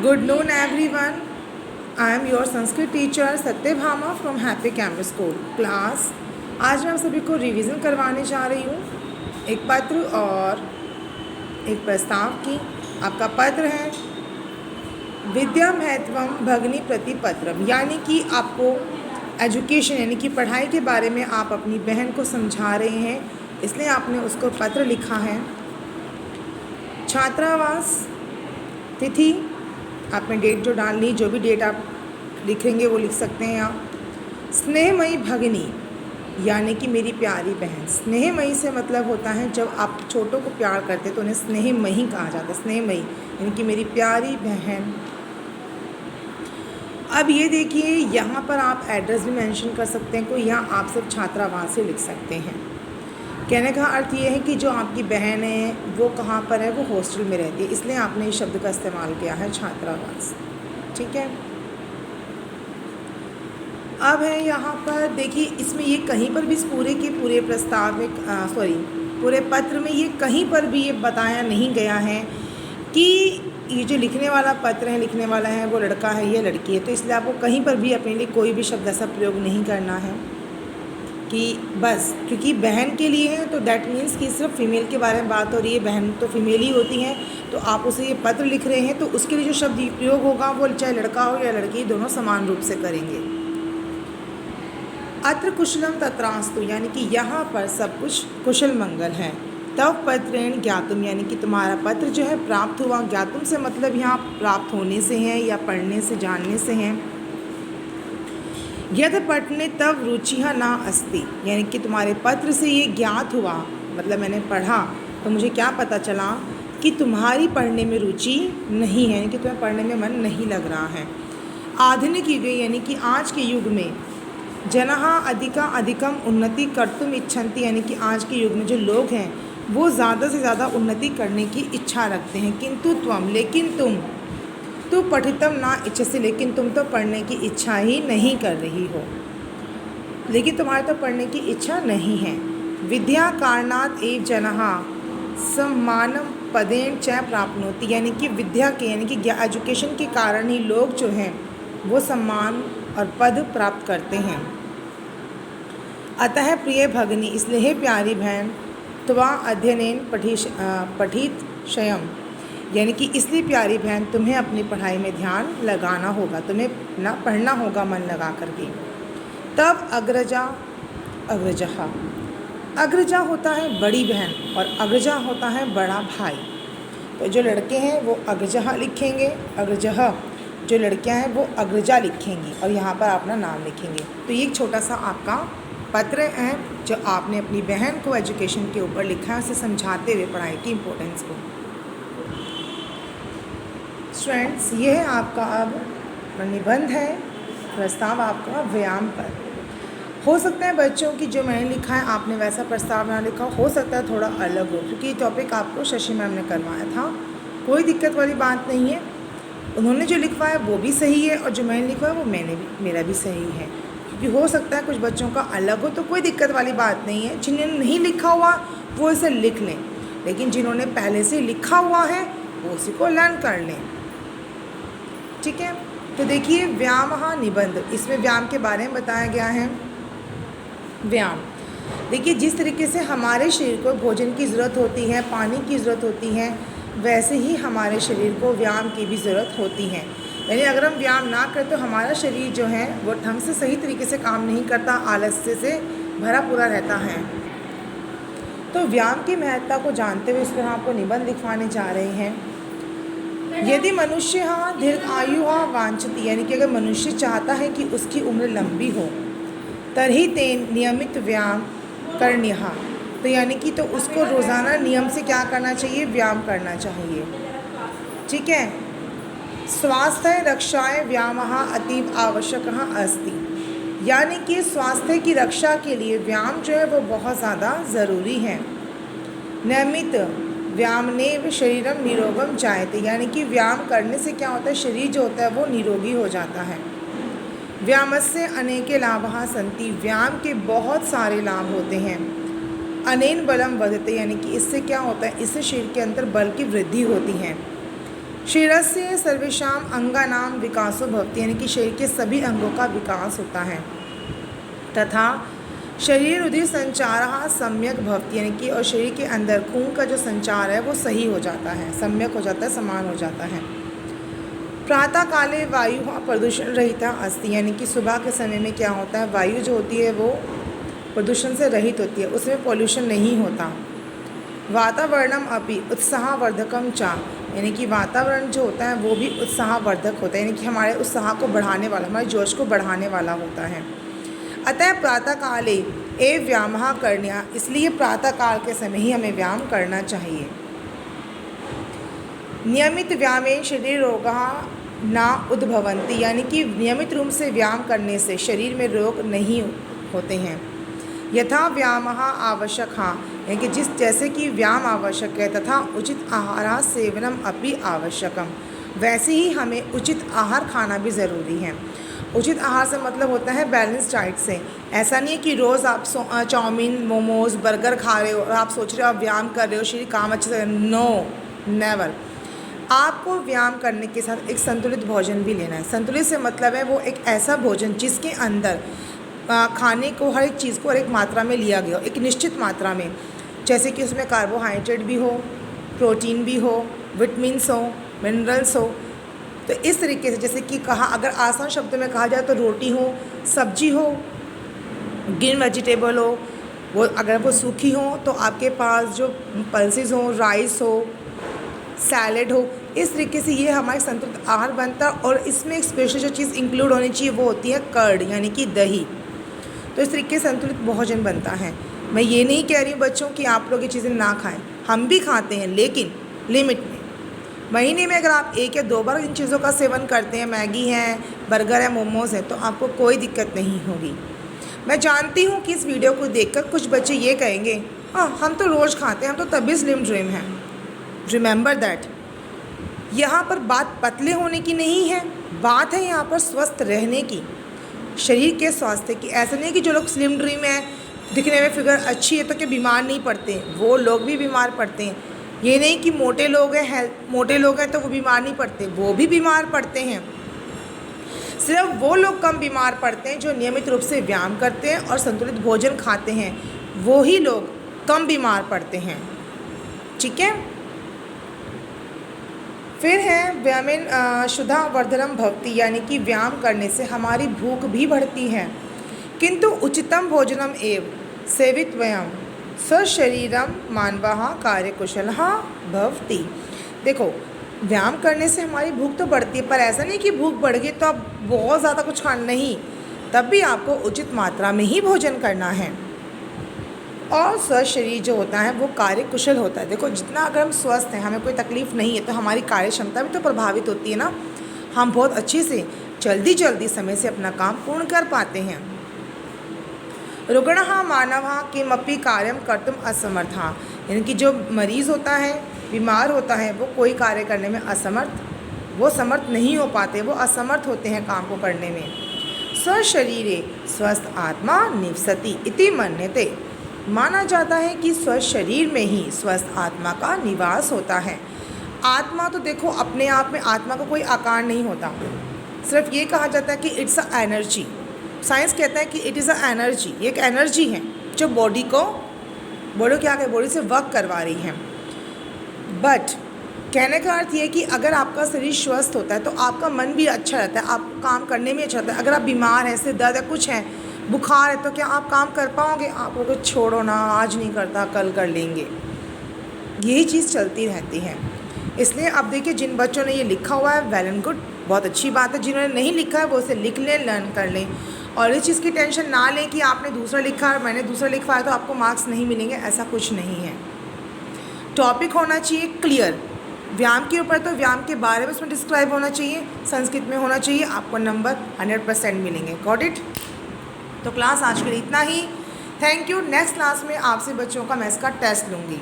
Good noon everyone. I am your Sanskrit teacher Satyabhama from happy campus school class. आज मैं आप सभी को रिवीजन करवाने जा रही हूँ एक पत्र और एक प्रस्ताव की। आपका पत्र है विद्या महत्वम भगिनी प्रति पत्रम, यानी कि आपको एजुकेशन यानी कि पढ़ाई के बारे में आप अपनी बहन को समझा रहे हैं, इसलिए आपने उसको पत्र लिखा है। छात्रावास तिथि आपने डेट जो डालनी, जो भी डेट आप लिखेंगे वो लिख सकते हैं आप। स्नेहमयी भगिनी यानी कि मेरी प्यारी बहन। स्नेहमयी से मतलब होता है जब आप छोटों को प्यार करते हैं तो उन्हें स्नेहमयी कहा जाता है। स्नेहमयी यानी कि मेरी प्यारी बहन। अब ये देखिए, यहाँ पर आप एड्रेस भी मेंशन कर सकते हैं, कोई यहाँ आप सब छात्रावास से लिख सकते हैं। कहने का अर्थ ये है कि जो आपकी बहन है वो कहाँ पर है, वो हॉस्टल में रहती है, इसलिए आपने इस शब्द का इस्तेमाल किया है छात्रावास। ठीक है। अब है यहाँ पर देखिए, इसमें ये कहीं पर भी इस पूरे के पूरे प्रस्ताव में पूरे पत्र में ये कहीं पर भी ये बताया नहीं गया है कि ये जो लिखने वाला पत्र है, लिखने वाला है वो लड़का है या लड़की है। तो इसलिए आपको कहीं पर भी अपने लिए कोई भी शब्द ऐसा प्रयोग नहीं करना है कि बस क्योंकि बहन के लिए है तो दैट मीन्स कि सिर्फ फीमेल के बारे में बात हो रही है, बहन तो फीमेल ही होती हैं, तो आप उसे ये पत्र लिख रहे हैं तो उसके लिए जो शब्द प्रयोग होगा वो चाहे लड़का हो या लड़की, दोनों समान रूप से करेंगे। अत्र कुशलम तत्रास्तु, यानी कि यहाँ पर सब कुछ कुशल मंगल है। तव पत्रेण ज्ञातुम, यानी कि तुम्हारा पत्र जो है प्राप्त हुआ। ज्ञातुम से मतलब यहाँ प्राप्त होने से है या पढ़ने से, जानने से है। यद पठने तब रुचिहा ना अस्ति, यानी कि तुम्हारे पत्र से ये ज्ञात हुआ, मतलब मैंने पढ़ा तो मुझे क्या पता चला कि तुम्हारी पढ़ने में रुचि नहीं है, यानी कि तुम्हें पढ़ने में मन नहीं लग रहा है। आधुनिक युग यानी कि आज के युग में जनहा अधिकम उन्नति कर्तुम इच्छन्ति, यानी कि आज के युग में जो लोग हैं वो ज़्यादा से ज़्यादा उन्नति करने की इच्छा रखते हैं। किंतु त्वम, लेकिन तू पठितम ना इच्छसे, लेकिन तुम तो पढ़ने की इच्छा ही नहीं कर रही हो, लेकिन तुम्हारे तो पढ़ने की इच्छा नहीं है। विद्या कारणात् एव जनः सम्मानम पदेन च प्राप्नोति, यानी कि विद्या के यानी कि एजुकेशन के कारण ही लोग जो हैं वो सम्मान और पद प्राप्त करते हैं। अतः प्रिय भगिनी, इसलिए हे प्यारी बहन, त्वा अध्ययनेन पठित शयम, यानी कि इसलिए प्यारी बहन तुम्हें अपनी पढ़ाई में ध्यान लगाना होगा, तुम्हें ना पढ़ना होगा मन लगा करके। तब अग्रजा अग्रजहा, अग्रजा होता है बड़ी बहन और अग्रजा होता है बड़ा भाई। तो जो लड़के हैं वो अग्रजहा लिखेंगे, अग्रजहा, जो लड़कियां हैं वो अग्रजा लिखेंगी और यहाँ पर अपना नाम लिखेंगे। तो ये एक छोटा सा आपका पत्र है जो आपने अपनी बहन को एजुकेशन के ऊपर लिखा है, उसे समझाते हुए पढ़ाई की इम्पोर्टेंस को। स्टूडेंट्स, ये है आपका अब निबंध है, प्रस्ताव आपका व्यायाम पर। हो सकता है बच्चों की जो मैंने लिखा है आपने वैसा प्रस्ताव ना लिखा, हो सकता है थोड़ा अलग हो, क्योंकि ये टॉपिक आपको शशि मैम ने करवाया था। कोई दिक्कत वाली बात नहीं है, उन्होंने जो लिखवाया वो भी सही है और जो मैंने लिखवाया वो मेरा भी सही है। क्योंकि हो सकता है कुछ बच्चों का अलग हो, तो कोई दिक्कत वाली बात नहीं है। जिन्होंने नहीं लिखा हुआ वो इसे लिख लें, लेकिन जिन्होंने पहले से लिखा हुआ है वो उसी को लर्न कर लें। ठीक है। तो देखिए, व्यायाम निबंध, इसमें व्यायाम के बारे में बताया गया है। व्यायाम देखिए, जिस तरीके से हमारे शरीर को भोजन की ज़रूरत होती है, पानी की ज़रूरत होती है, वैसे ही हमारे शरीर को व्यायाम की भी ज़रूरत होती है। यानी अगर हम व्यायाम ना करें तो हमारा शरीर जो है वो ढंग से सही तरीके से काम नहीं करता, आलस्य से भरा पूरा रहता है। तो व्यायाम की महत्ता को जानते हुए इस पर आपको निबंध लिखवाने जा रहे हैं। यदि मनुष्य दीर्घ आयु वांछति, यानी कि अगर मनुष्य चाहता है कि उसकी उम्र लंबी हो, तर्हि तेन नियमित व्यायाम करणीयः, तो यानी कि तो उसको रोज़ाना नियम से क्या करना चाहिए, व्यायाम करना चाहिए। ठीक है। स्वास्थ्य रक्षाय व्यायामः अतीव आवश्यकः अस्ति, यानी कि स्वास्थ्य की रक्षा के लिए व्यायाम जो है वो बहुत ज़्यादा ज़रूरी है। नियमित व्यायामनेव शरीरम निरोगम जायते, यानी कि व्यायाम करने से क्या होता है, शरीर जो होता है वो निरोगी हो जाता है। व्यायामस्य अनेके लाभाः सन्ति, व्यायाम के बहुत सारे लाभ होते हैं। अनेन बलम वर्धते, यानी कि इससे क्या होता है, इससे शरीर के अंदर बल की वृद्धि होती है। शरीरस्य सर्वेषाम अंगानाम विकासो भवति, यानी कि शरीर के सभी अंगों का विकास होता है। तथा शरीर रुधिर संचार सम्यक भवति, यानी कि और शरीर के अंदर खून का जो संचार है वो सही हो जाता है, सम्यक हो जाता है, समान हो जाता है। प्रातः काले वायु प्रदूषण रहिता अस्ति, यानी कि सुबह के समय में क्या होता है, वायु जो होती है वो प्रदूषण से रहित होती है, उसमें पॉल्यूशन नहीं होता। वातावरणम अपि उत्साहवर्धकम चा, यानी कि वातावरण जो होता है वो भी उत्साहवर्धक होता है, यानी कि हमारे उत्साह को बढ़ाने वाला, हमारे जोश को बढ़ाने वाला होता है। अतः प्रातः काले एव व्यायाम करना, इसलिए प्रातः काल के समय ही हमें व्यायाम करना चाहिए। नियमित व्यायामेन शरीर रोगाः न उद्भवन्ति, यानी कि नियमित रूप से व्यायाम करने से शरीर में रोग नहीं होते हैं। यथा व्यायामः आवश्यकः, यानी कि जैसे कि व्यायाम आवश्यक है, तथा उचित आहार सेवनम अपि आवश्यकम, वैसे ही हमें उचित आहार खाना भी ज़रूरी है। उचित आहार से मतलब होता है बैलेंस डाइट से। ऐसा नहीं है कि रोज़ आप चाउमीन, मोमोज़, बर्गर खा रहे हो और आप सोच रहे हो आप व्यायाम कर रहे हो, शरीर काम अच्छे से, नो, नेवर। आपको व्यायाम करने के साथ एक संतुलित भोजन भी लेना है। संतुलित से मतलब है वो एक ऐसा भोजन जिसके अंदर खाने को, हर एक चीज़ को हर एक मात्रा में लिया गया हो, एक निश्चित मात्रा में, जैसे कि उसमें कार्बोहाइड्रेट भी हो, प्रोटीन भी हो, विटामिन्स हो, मिनरल्स हो। तो इस तरीके से, जैसे कि कहा, अगर आसान शब्दों में कहा जाए तो रोटी हो, सब्जी हो, ग्रीन वेजिटेबल हो, वो अगर वो सूखी हो तो आपके पास जो पल्सेस हो, राइस हो, सैलेड हो, इस तरीके से ये हमारे संतुलित आहार बनता है। और इसमें एक स्पेशल जो चीज़ इंक्लूड होनी चाहिए वो होती है कर्ड, यानी कि दही। तो इस तरीके से संतुलित भोजन बनता है। मैं ये नहीं कह रही हूँ बच्चों कि आप लोग ये चीज़ें ना खाएं, हम भी खाते हैं, लेकिन लिमिट में। महीने में अगर आप 1 या 2 बार इन चीज़ों का सेवन करते हैं, मैगी है, बर्गर है, मोमोज़ है, तो आपको कोई दिक्कत नहीं होगी। मैं जानती हूँ कि इस वीडियो को देखकर कुछ बच्चे ये कहेंगे, हाँ हम तो रोज़ खाते हैं, हम तो तभी स्लिम ड्रीम हैं। रिमेंबर दैट, यहाँ पर बात पतले होने की नहीं है, बात है यहाँ पर स्वस्थ रहने की, शरीर के स्वास्थ्य की। ऐसा नहीं कि जो लोग स्लिम ड्रीम है, दिखने में फिगर अच्छी है तो क्या बीमार नहीं पड़ते, वो लोग भी बीमार पड़ते हैं। ये नहीं कि मोटे लोग हैं तो वो बीमार नहीं पड़ते, वो भी बीमार पड़ते हैं। सिर्फ वो लोग कम बीमार पड़ते हैं जो नियमित रूप से व्यायाम करते हैं और संतुलित भोजन खाते हैं, वो ही लोग कम बीमार पड़ते हैं। ठीक है। फिर है व्यायामेन शुद्धा वर्धनम भवति, यानी कि व्यायाम करने से हमारी भूख भी बढ़ती है। किंतु उचितम भोजनम एव सेवित्वयम् सशरीरम मानवः कार्यकुशलः भवति। देखो, व्यायाम करने से हमारी भूख तो बढ़ती है, पर ऐसा नहीं कि भूख बढ़ गई तो आप बहुत ज़्यादा कुछ खाना नहीं, तब भी आपको उचित मात्रा में ही भोजन करना है। और स्वस्थ शरीर जो होता है वो कार्य कुशल होता है। देखो, जितना अगर हम स्वस्थ हैं, हमें कोई तकलीफ़ नहीं है, तो हमारी कार्य क्षमता भी तो प्रभावित होती है ना। हम बहुत अच्छे से जल्दी समय से अपना काम पूर्ण कर पाते हैं। रुग्णः मानवः किमपि कार्यं कर्तुम् असमर्थः, यानी कि जो मरीज़ होता है, बीमार होता है, वो कोई कार्य करने में वो समर्थ नहीं हो पाते, वो असमर्थ होते हैं काम को करने में। स्वशरीरे स्वस्थ आत्मा निवसति इति मन्यते, माना जाता है कि स्वस्थ शरीर में ही स्वस्थ आत्मा का निवास होता है। आत्मा तो देखो अपने आप में आत्मा का कोई आकार नहीं होता, सिर्फ ये कहा जाता है कि इट्स अ एनर्जी। साइंस कहता है कि इट इज़ अ एनर्जी, ये एक एनर्जी है जो बॉडी से वर्क करवा रही है। बट कहने का अर्थ ये कि अगर आपका शरीर स्वस्थ होता है तो आपका मन भी अच्छा रहता है, आपको काम करने में अच्छा रहता है। अगर आप बीमार हैं, सिर दर्द है, कुछ है, बुखार है, तो क्या आप काम कर पाओगे? आप लोग छोड़ो ना, आज नहीं करता, कल कर लेंगे, यही चीज़ चलती रहती है। इसलिए अब देखिए, जिन बच्चों ने ये लिखा हुआ है, वेल एंड गुड, बहुत अच्छी बात है। जिन्होंने नहीं लिखा है वो उसे लिख लें, लर्न कर लें, और इस चीज़ की टेंशन ना लें कि आपने दूसरा लिखा है और मैंने दूसरा लिखा है तो आपको मार्क्स नहीं मिलेंगे, ऐसा कुछ नहीं है। टॉपिक होना चाहिए क्लियर, व्यायाम के ऊपर तो व्यायाम के बारे में उसमें डिस्क्राइब होना चाहिए, संस्कृत में होना चाहिए, आपको नंबर 100% मिलेंगे। Got it? तो क्लास आज के लिए इतना ही। Thank you. नेक्स्ट क्लास में आपसे बच्चों का मैथ्स का टेस्ट लूँगी।